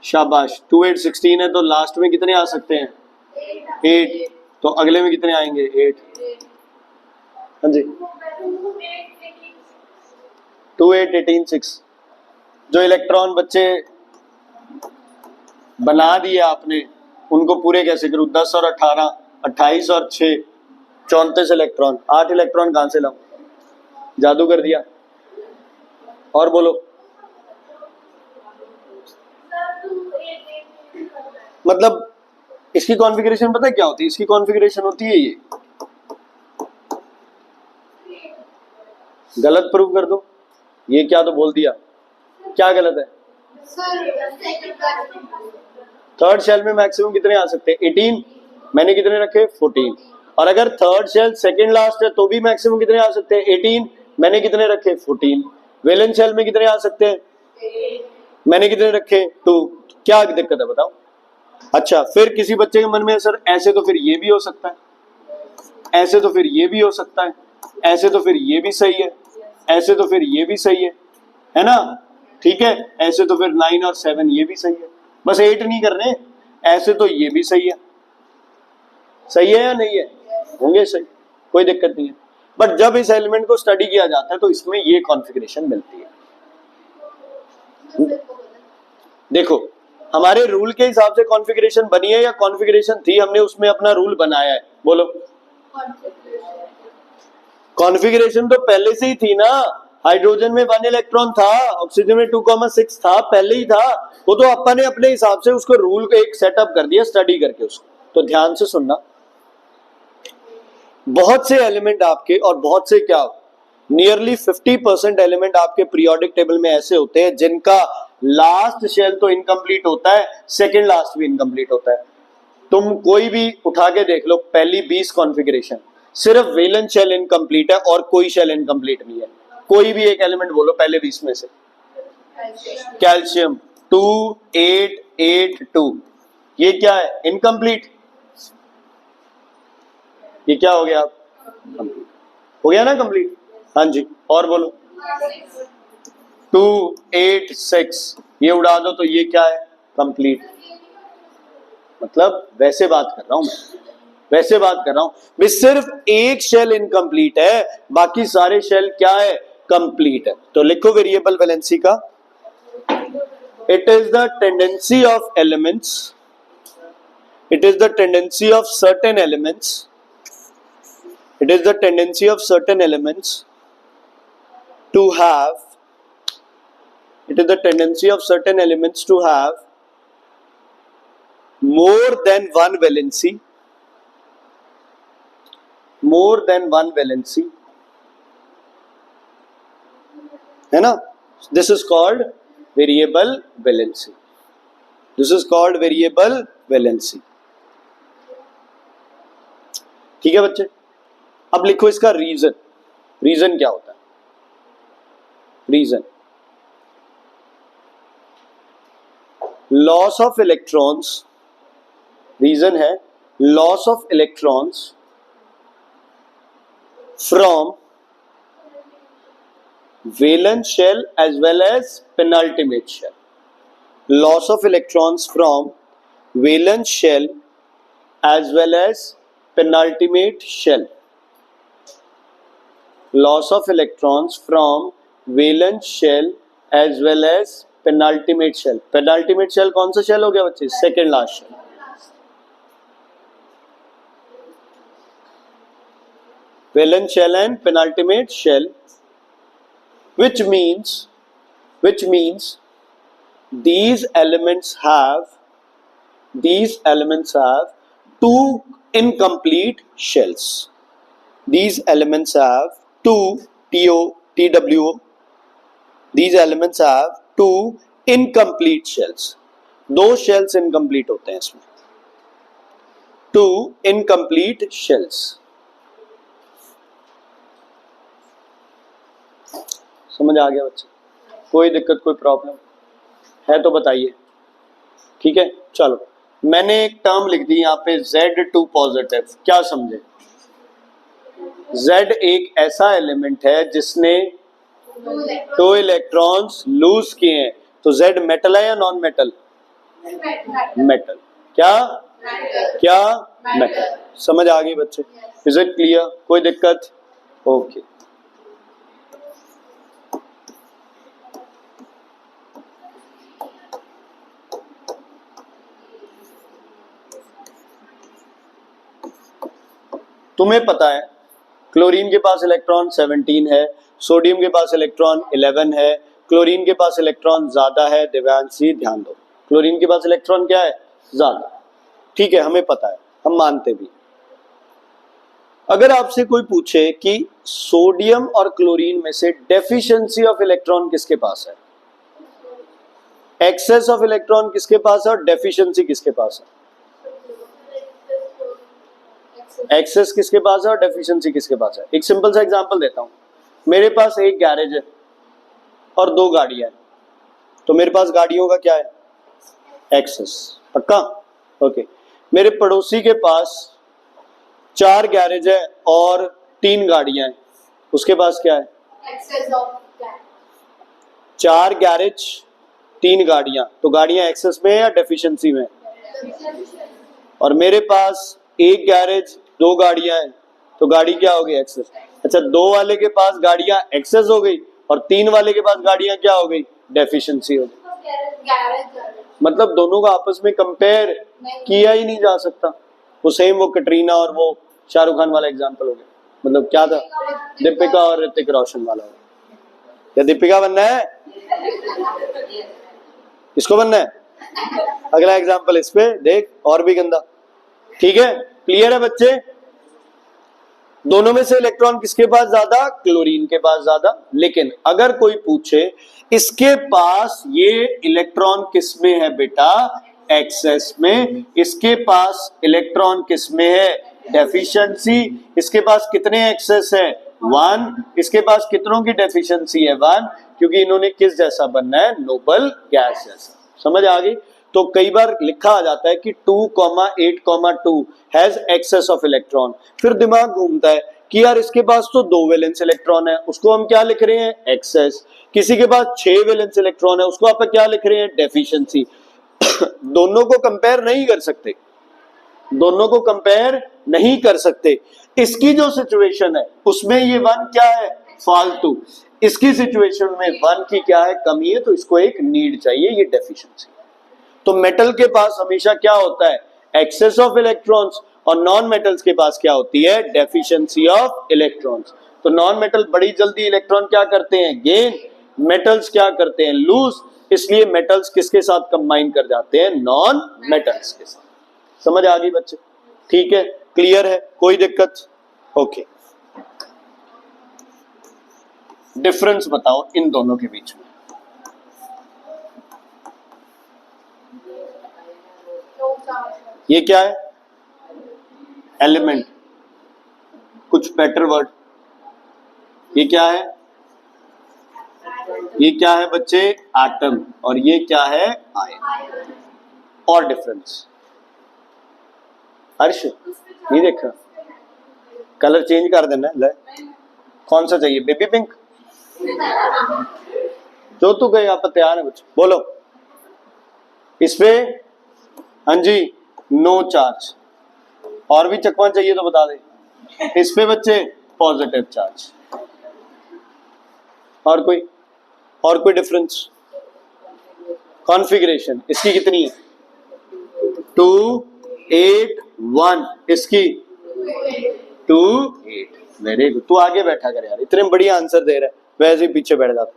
शाबाश। 2816 है तो लास्ट में कितने आ सकते हैं? 8। तो अगले में कितने आएंगे? 8। हाँ जी, 28186। जो इलेक्ट्रॉन बच्चे बना दिए आपने उनको पूरे कैसे करूं? 10 और 18, 28 और 6, 34 इलेक्ट्रॉन। 8 इलेक्ट्रॉन कहां से लाऊं? जादू कर दिया। और बोलो, मतलब इसकी कॉन्फ़िगरेशन पता है क्या होती है? इसकी कॉन्फ़िगरेशन होती है ये, गलत प्रूव कर दो। ये क्या तो बोल दिया, क्या गलत है? थर्ड शेल में मैक्सिमम कितने आ सकते हैं? 18। मैंने कितने रखे? 14। और अगर थर्ड शेल सेकंड लास्ट है तो भी मैक्सिमम कितने आ सकते हैं? 18। मैंने कितने रखे? 14। वैलेंस शेल में कितने आ सकते हैं? मैंने कितने रखे? 2। क्या दिक्कत है बताओ? अच्छा, फिर किसी बच्चे के मन में सर ऐसे तो फिर ये भी हो सकता है, ऐसे तो फिर ये भी हो सकता है, ऐसे तो फिर ये भी सही है, ऐसे तो फिर ये भी सही है ना? ठीक है, ऐसे तो फिर 9 और 7 ये भी सही है, बस 8 नहीं करने। ऐसे तो ये भी सही है या नहीं है? होंगे सही, कोई दिक्कत नहीं है। बट जब इस एलिमेंट को स्टडी किया जाता है तो इसमें ये कॉन्फ़िगरेशन मिलती है। देखो, हमारे रूल के हिसाब से कॉन्फ़िगरेशन बनी है या कॉन्फ़िगरेशन थी, हमने उसमें अपना रूल बनाया है? बोलो। कॉन्फ़िगरेशन तो पहले से ही थी ना। हाइड्रोजन में 1 इलेक्ट्रॉन था, ऑक्सीजन में 2,6 था, पहले ही था। वो तो अपन ने अपने हिसाब से उसको रूल को एक सेटअप कर दिया स्टडी करके उसको। तो ध्यान से सुनना, बहुत से एलिमेंट आपके, और बहुत से क्या, नियरली 50% एलिमेंट आपके पीरियोडिक टेबल में ऐसे होते हैं जिनका लास्ट शेल तो इनकम्प्लीट होता है, सेकंड लास्ट भी इनकम्प्लीट होता है। तुम कोई भी उठा के देख लो, पहली 20 कॉन्फ़िगरेशन सिर्फ वैलेंस शेल इनकम्प्लीट है और कोई शेल इनकम्प्लीट नहीं है। कोई भी एक एलिमेंट बोलो पहले 20 में से। कैल्शियम 2882, ये क्या है? इनकम्प्लीट। ये क्या हो गया? हो गया ना कंप्लीट? हाँ जी, और बोलो। 286, ये उड़ा दो तो ये क्या है? कंप्लीट। मतलब वैसे बात कर रहा हूं मैं, वैसे बात कर रहा हूं भी, सिर्फ एक शेल इनकम्प्लीट है, बाकी सारे शेल क्या है? कंप्लीट है। तो लिखो वेरिएबल वैलेंसी का, it is the tendency of elements, it is the tendency of certain elements, it is the tendency of certain elements to have, it is the tendency of certain elements to have more than one valency, more than one valency, है ना? This is called variable valency. This is called variable valency. ठीक है बच्चे? अब लिखो इसका reason. Reason क्या होता है? Reason, loss of electrons. Reason है loss of electrons from valence shell as well as penultimate shell. Loss of electrons from valence shell as well as penultimate shell. Loss of electrons from valence shell as well as penultimate shell. Penultimate shell कौन सा shell हो गया बच्चे? Second last shell. Valence shell and penultimate shell, which means these elements have two incomplete shells. These elements have TWO. These elements have two incomplete shells. दो shells incomplete होते हैं इसमें, two incomplete shells. समझ आ गया बच्चे? कोई दिक्कत कोई प्रॉब्लम है तो बताइए। ठीक है, चलो मैंने एक टर्म लिख दी यहाँ पे Z2 पॉजिटिव। क्या समझे? Z एक ऐसा एलिमेंट है जिसने 2 इलेक्ट्रॉन्स लूज किए हैं। तो Z मेटल है या नॉन मेटल? मेटल। क्या? क्या? मेटल। समझ आ गई बच्चे? Is it clear? कोई दिक्कत? ओके। तुम्हें पता है क्लोरीन के पास इलेक्ट्रॉन 17 है, सोडियम के पास इलेक्ट्रॉन 11 है, क्लोरीन के पास इलेक्ट्रॉन ज्यादा है। दिव्यांशी ध्यान दो, क्लोरीन के पास इलेक्ट्रॉन क्या है? ज्यादा। ठीक है, हमें पता है, हम मानते भी। अगर आपसे कोई पूछे कि सोडियम और क्लोरीन में से डेफिशिएंसी ऑफ इलेक्ट्रॉन किसके पास है, एक्सेस ऑफ इलेक्ट्रॉन किसके पास है और डेफिशिएंसी किसके पास है? एक्सेस किसके पास है और डेफिशिएंसी किसके पास है? एक सिंपल सा एग्जांपल देता हूं। मेरे पास एक गैरेज है और 2 गाड़ियां हैं, तो मेरे पास गाड़ियों का क्या है? एक्सेस। पक्का? ओके। मेरे पड़ोसी के पास 4 गैरेज है और 3 गाड़ियां हैं, उसके पास क्या है? एक्सेस ऑफ 4 गैरेज 3 गाड़ियां, तो गाड़ियां एक्सेस में है या डेफिशिएंसी में? और मेरे पास एक गैरेज 2 गाड़ियां हैं, तो गाड़ी क्या हो गई? एक्सेस। अच्छा, 2 वाले के पास गाड़ियां एक्सेस हो गई और 3 वाले के पास गाड़ियां क्या हो गई? डेफिशिएंसी हो गई। मतलब दोनों का आपस में कंपेयर किया ही नहीं जा सकता। वो सेम वो कटरीना और वो शाहरुख खान वाला एग्जांपल हो गया। मतलब क्या था? दीपिका और ऋतिक रोशन वाला। या दीपिका बनना है? इसको बनना है? अगला एग्जांपल इस पे देख, और भी गंदा। ठीक है, क्लियर है बच्चे? दोनों में से इलेक्ट्रॉन किसके पास ज्यादा? क्लोरीन के पास ज्यादा। लेकिन अगर कोई पूछे इसके पास ये इलेक्ट्रॉन किस में है बेटा? एक्सेस में। इसके पास इलेक्ट्रॉन किस में है? डेफिशिएंसी। इसके पास कितने एक्सेस है? 1। इसके पास कितनों की डेफिशिएंसी है? 1, क्योंकि इन्होंने किस जैसा बनना है? नोबल गैस जैसा। समझ आ गई? तो कई बार लिखा आ जाता है कि 2,8,2 हैज एक्सेस ऑफ इलेक्ट्रॉन। फिर दिमाग घूमता है कि यार इसके पास तो 2 वैलेंस इलेक्ट्रॉन है, उसको हम क्या लिख रहे हैं? एक्सेस। किसी के पास 6 वैलेंस इलेक्ट्रॉन है, उसको आप क्या लिख रहे हैं? डेफिशिएंसी। दोनों को कंपेयर नहीं कर सकते, दोनों को कंपेयर नहीं कर सकते। इसकी जो सिचुएशन है उसमें ये 1 क्या है? फालतू। इसकी सिचुएशन में 1 की क्या है? कमी है, तो इसको एक नीड चाहिए, ये डेफिशिएंसी। तो मेटल के पास हमेशा क्या होता है? Excess of electrons. और नॉन मेटल्स के पास क्या होती है? Deficiency of electrons. तो नॉन मेटल बड़ी जल्दी इलेक्ट्रॉन क्या करते हैं? गेन। मेटल्स क्या करते हैं? लूज। इसलिए मेटल्स किसके साथ कंबाइन कर जाते हैं? नॉन मेटल्स के साथ। समझ आ गई बच्चे? ठीक है, क्लियर है? कोई दिक्कत? ओके। डिफरेंस बताओ इन दोनों के बीच में। ये क्या है? एलिमेंट। कुछ बेटर वर्ड। ये क्या है? ये क्या है बच्चे? एटम। और ये क्या है? आयन। और डिफरेंस हर्ष नहीं देखा? कलर चेंज कर देना है। कौन सा चाहिए? Baby pink? जो तू कहे आप तैयार है बच्चे, बोलो। इस पे हाँ जी, नो चार्ज। और भी चकवा चाहिए तो बता दे। इस पे बच्चे पॉजिटिव चार्ज। और कोई डिफरेंस? कॉन्फ़िगरेशन इसकी कितनी है? 2, 8, 1। इसकी 2, 8। Very good. तू आगे बैठा कर यार, इतने बढ़िया आंसर दे रहा है, वैसे ही पीछे बैठ जाता।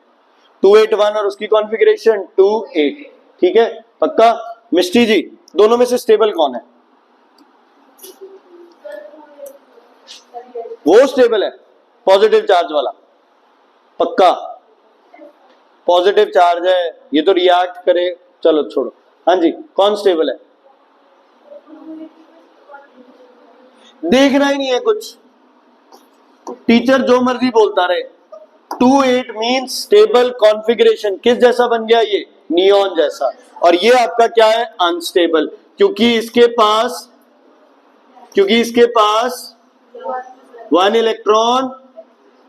2, 8, 1 और उसकी कॉन्फ़िगरेशन 2, 8। ठीक है, पक्का? मिस्टी जी, दोनों में से स्टेबल कौन है? वो स्टेबल है, पॉजिटिव चार्ज वाला। पक्का? पॉजिटिव चार्ज है, ये तो रिएक्ट करे। चलो छोड़ो। हाँ जी, कौन स्टेबल है? देखना ही नहीं है कुछ, टीचर जो मर्जी बोलता रहे। 28 मींस स्टेबल कॉन्फ़िगरेशन। किस जैसा बन गया ये? नियॉन जैसा। और ये आपका क्या है? अनस्टेबल, क्योंकि इसके पास 1 इलेक्ट्रॉन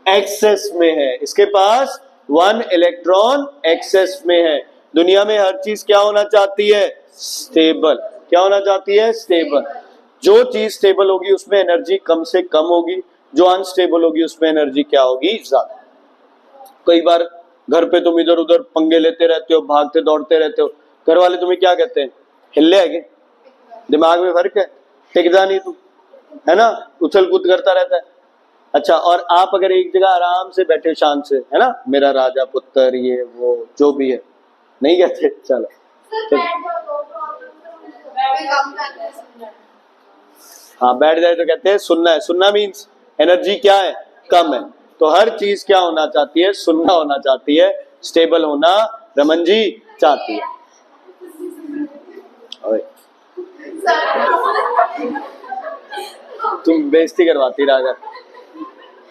एक्सेस में है, इसके पास 1 इलेक्ट्रॉन एक्सेस में है। दुनिया में हर चीज क्या होना चाहती है? स्टेबल। क्या होना चाहती है? स्टेबल। जो चीज स्टेबल होगी उसमें एनर्जी कम से कम होगी, जो अनस्टेबल होगी उसमें एनर्जी क्या होगी? ज्यादा। कई बार घर पे तुम इधर उधर पंगे लेते रहते हो, भागते दौड़ते रहते हो, घर वाले तुम्हें क्या कहते हैं? हिल्ले है क्या? दिमाग में फर्क है? टिक जा नहीं तू, है ना, उछल कूद करता रहता है। अच्छा, और आप अगर एक जगह आराम से बैठे शांत से, है ना, मेरा राजा पुत्र, ये वो जो भी है, नहीं कहते? चलो तो, हाँ, बैठ जाए तो कहते हैं सुनना है। सुनना मीन्स एनर्जी क्या है? कम है। तो हर चीज क्या होना चाहती है? सुनना होना चाहती है, स्टेबल होना रमन जी चाहती है। तुम बेइज्जती करवाती राजा,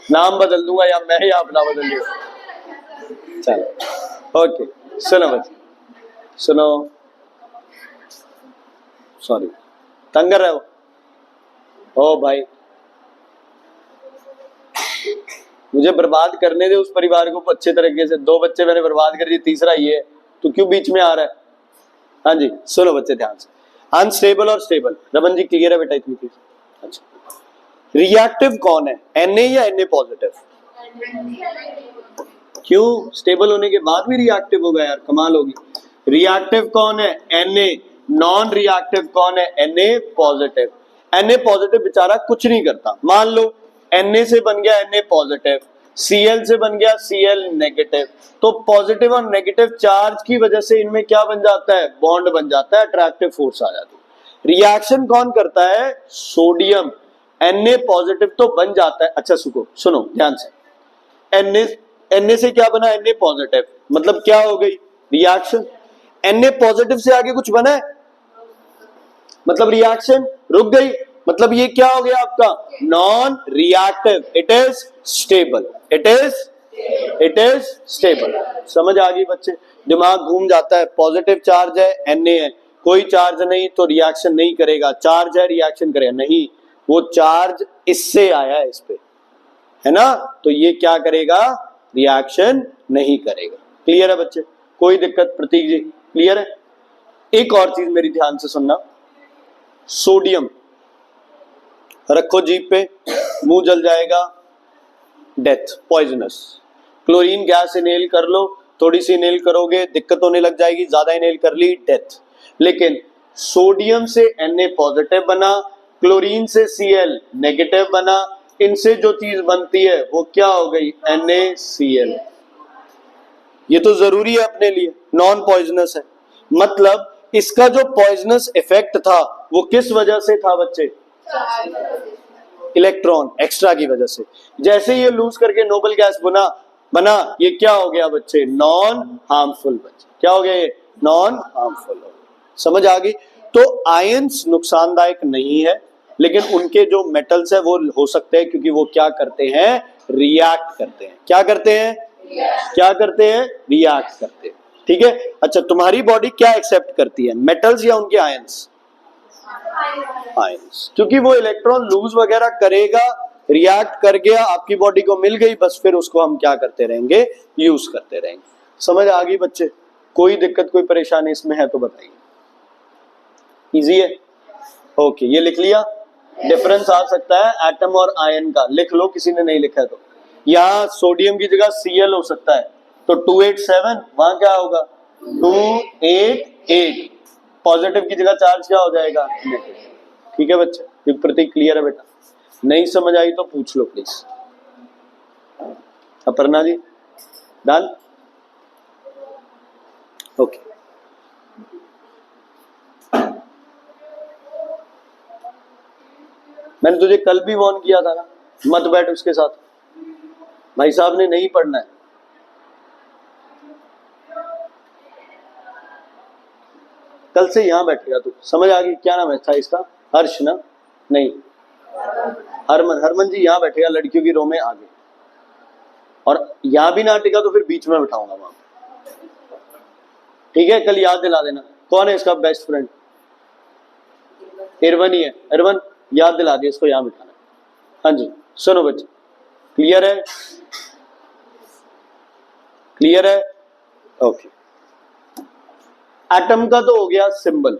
नाम बदल दूंगा या मैं ही अपना बदल दूंगा। चलो ओके, सुनो बच्चे, सुनो। सॉरी, तंग कर रहे हो? ओ भाई, मुझे बर्बाद करने दे उस परिवार को अच्छे तरीके से। 2 बच्चे मैंने बर्बाद कर दिए, तीसरा ये है, तो क्यों बीच में आ रहा है? हाँ जी, सुनो बच्चे ध्यान से। अनस्टेबल और स्टेबल, रमन जी क्लियर है बेटा इतनी चीज? अच्छा, रिएक्टिव कौन है? Na या Na पॉजिटिव? क्यों? स्टेबल होने के बाद भी रिएक्टिव होगा यार, कमाल होगी। रिएक्टिव कौन है? Na। नॉन रिएक्टिव कौन है? Na positive. Na पॉजिटिव बेचारा कुछ नहीं करता। मान लो Na से बन गया Na पॉजिटिव, Cl से बन गया Cl नेगेटिव, तो पॉजिटिव और नेगेटिव चार्ज की वजह से इनमें क्या बन जाता है? बॉन्ड बन जाता है, अट्रैक्टिव फोर्स आ जाती है। रिएक्शन कौन करता है? सोडियम। Na पॉजिटिव तो बन जाता है। अच्छा सुनो ध्यान से, Na से क्या बना? Na पॉजिटिव, मतलब क्या हो गई? रिएक्शन। Na पॉजिटिव से आगे कुछ बना है, मतलब रिएक्शन रुक गई, मतलब ये क्या हो गया आपका? Non reactive. It is stable. It is stable. समझ आ गई बच्चे? दिमाग घूम जाता है। पॉजिटिव चार्ज है, Na है, कोई चार्ज नहीं तो रिएक्शन नहीं करेगा, चार्ज है रिएक्शन करेगा नहीं, वो चार्ज इससे आया है इस पे, है ना, तो ये क्या करेगा? रिएक्शन नहीं करेगा। क्लियर है बच्चे? कोई दिक्कत? प्रतीक जी क्लियर है? एक और चीज मेरी ध्यान से सुनना, सोडियम रखो जीभ पे, मुंह जल जाएगा, death, poisonous. Chlorine gas inhale कर लो, थोड़ी सी इनहेल करोगे दिक्कत होने लग जाएगी, ज्यादा इनहेल कर ली डेथ। लेकिन सोडियम से Na पॉजिटिव बना, क्लोरीन से Cl नेगेटिव बना, इनसे जो चीज बनती है वो क्या हो गई? NaCl। ये तो जरूरी है अपने लिए, नॉन पॉइजनस है। मतलब इसका जो पॉइजनस इफेक्ट था वो किस वजह से था बच्चे? इलेक्ट्रॉन एक्स्ट्रा की वजह से। जैसे ये लूज करके नोबल गैस बना, ये क्या हो गया बच्चे? Non harmful. बच्चे क्या हो गया? ये नॉन हार्मफुल हो गया। समझ आ गई? तो आयंस नुकसानदायक नहीं है, लेकिन उनके जो मेटल्स है वो हो सकते हैं, क्योंकि वो क्या करते हैं? रिएक्ट करते हैं। क्या करते हैं? क्या करते हैं? रिएक्ट करते हैं। ठीक है। अच्छा, तुम्हारी बॉडी क्या एक्सेप्ट करती है, मेटल्स या उनके आयंस? आयंस, क्योंकि वो इलेक्ट्रॉन लूज वगैरह करेगा, रिएक्ट कर गया, आपकी बॉडी को मिल गई, बस फिर उसको हम क्या करते रहेंगे? यूज करते रहेंगे। समझ आ गई बच्चे? कोई दिक्कत कोई परेशानी इसमें है तो बताइए। इजी है? ओके, ये लिख लिया। डिफरेंस आ सकता है एटम और आयन का, लिख लो किसी ने नहीं लिखा है तो। यहाँ सोडियम की जगह Cl हो सकता है, तो 287, वहां क्या होगा? 288। पॉजिटिव की जगह चार्ज क्या हो जाएगा? नेगेटिव। ठीक है बच्चे? प्रतीक क्लियर है बेटा? नहीं समझ आई तो पूछ लो please. Aparna ji done? Okay. मैंने तुझे कल भी वार्न किया था ना, मत बैठ उसके साथ। भाई साहब ने नहीं पढ़ना है। कल से यहां बैठेगा तू। समझ आ गई? क्या नाम है था इसका? हर्ष ना? नहीं, हरमन। हरमन जी यहां बैठेगा लड़कियों की रो में आगे। और यहां भी ना टिका तो फिर बीच में बिठाऊंगा वहां। ठीक है, कल याद दिला देना। कौन है इसका बेस्ट फ्रेंड? इरवन ही है। इरवन याद दिला दिया, इसको यहां बिठाना। हाँ जी, सुनो बच्चे, क्लियर है? क्लियर है? ओके। एटम का तो हो गया सिंबल।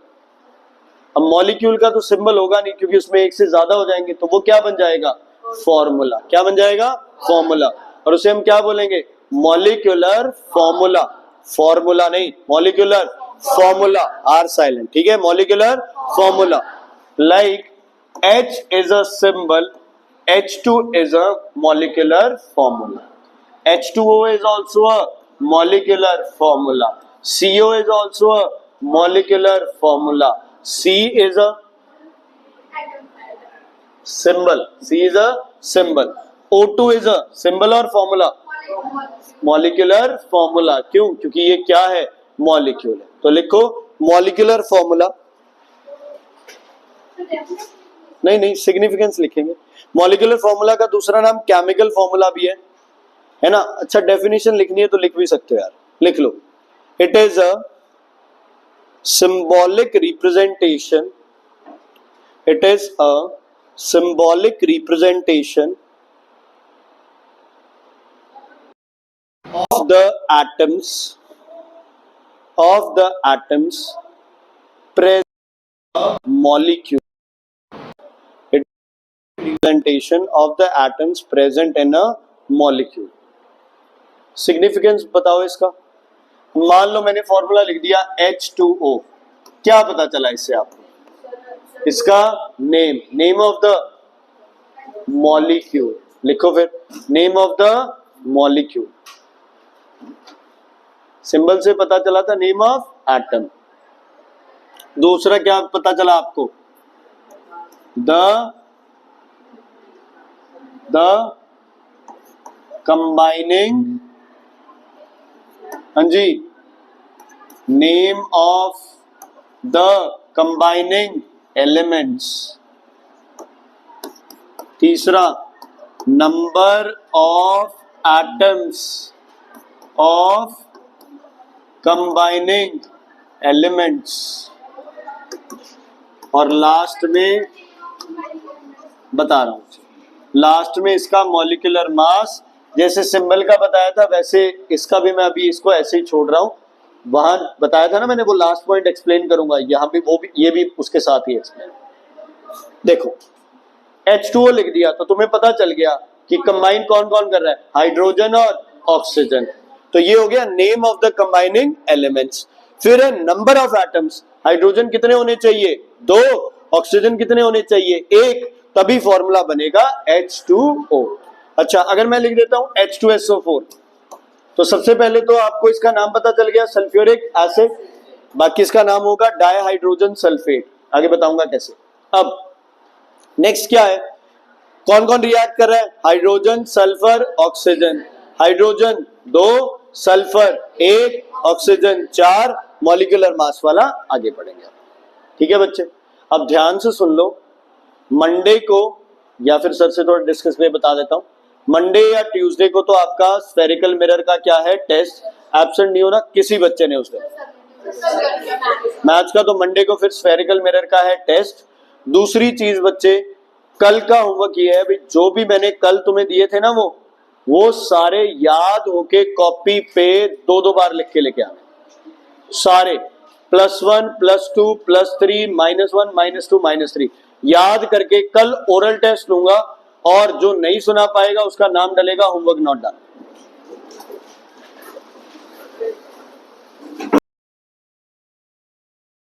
अब मॉलिक्यूल का तो सिंबल होगा नहीं, क्योंकि उसमें एक से ज्यादा हो जाएंगे, तो वो क्या बन जाएगा? फॉर्मूला। क्या बन जाएगा? फॉर्मूला। और उसे हम क्या बोलेंगे? Molecular formula. फॉर्मूला नहीं, मॉलिक्यूलर फॉर्मूला, आर साइलेंट। ठीक है, molecular formula. Like H is a symbol, H2 is a molecular formula. H2O is also a molecular formula. CO is also a molecular formula. C is a symbol. C is a symbol. O2 is a symbol or formula? Molecular formula. क्यों? क्योंकि ये क्या है? Molecule है। तो लिखो molecular formula. नहीं, significance लिखेंगे। मॉलिक्यूलर फॉर्मूला का दूसरा नाम केमिकल फॉर्मूला भी है ना? अच्छा, डेफिनेशन लिखनी है तो लिख भी सकते हो यार, लिख लो। It is a symbolic representation. It is a symbolic representation of the atoms present molecule. It is a representation of the atoms present in a molecule. Significance बताओ इसका। मान लो मैंने फॉर्मूला लिख दिया H2O, क्या पता चला इससे आपको? इसका नेम ऑफ द मॉलिक्यूल लिखो। फिर name of the molecule, symbol से पता चला था नेम ऑफ एटम। दूसरा क्या पता चला आपको? द कंबाइनिंग, हाँ जी, name of the combining elements. तीसरा number of atoms of combining elements. और लास्ट में बता रहा हूं, लास्ट में इसका मॉलिक्यूलर मास। जैसे सिंबल का बताया था वैसे इसका भी मैं अभी इसको ऐसे ही छोड़ रहा हूं। वहां बताया था ना मैंने, वो लास्ट पॉइंट एक्सप्लेन करूंगा, यहां भी वो भी, ये भी उसके साथ ही एक्सप्लेन। देखो H2O लिख दिया तो तुम्हें पता चल गया कि कंबाइन कौन कौन कर रहा है, हाइड्रोजन और ऑक्सीजन। तो ये हो गया name of the combining elements. फिर है नंबर ऑफ एटम्स। हाइड्रोजन कितने होने चाहिए? 2। ऑक्सीजन कितने होने चाहिए? 1। तभी फॉर्मूला बनेगा H2O। अच्छा, अगर मैं लिख देता हूं H2SO4, तो सबसे पहले तो आपको इसका नाम पता चल गया, सल्फ्यूरिक एसिड। बाकी इसका नाम होगा डाइहाइड्रोजन सल्फेट, आगे बताऊंगा कैसे। अब नेक्स्ट क्या है? कौन कौन रिएक्ट कर रहा है? Hydrogen, sulphur, oxygen. Hydrogen 2, sulphur 1, oxygen 4। Molecular mass वाला आगे पढ़ेंगे। ठीक है बच्चे, अब ध्यान से सुन लो। मंडे को, या फिर सर से थोड़ा डिस्कस में बता देता हूं, मंडे या ट्यूसडे को तो आपका स्फेरिकल मिरर का क्या है? टेस्ट। एब्सेंट नहीं होना किसी बच्चे ने उस दिन। मैथ्स का तो मंडे को फिर स्फेरिकल मिरर का है टेस्ट। दूसरी चीज बच्चे, कल का होमवर्क ये है, जो भी मैंने कल तुम्हें दिए थे ना, वो सारे याद होके कॉपी पे 2-2 बार लिख के लेके आने सारे। +1, +2, +3, -1, -2, -3 याद करके कल ओरल टेस्ट लूंगा, और जो नहीं सुना पाएगा उसका नाम डलेगा होमवर्क नॉट डन।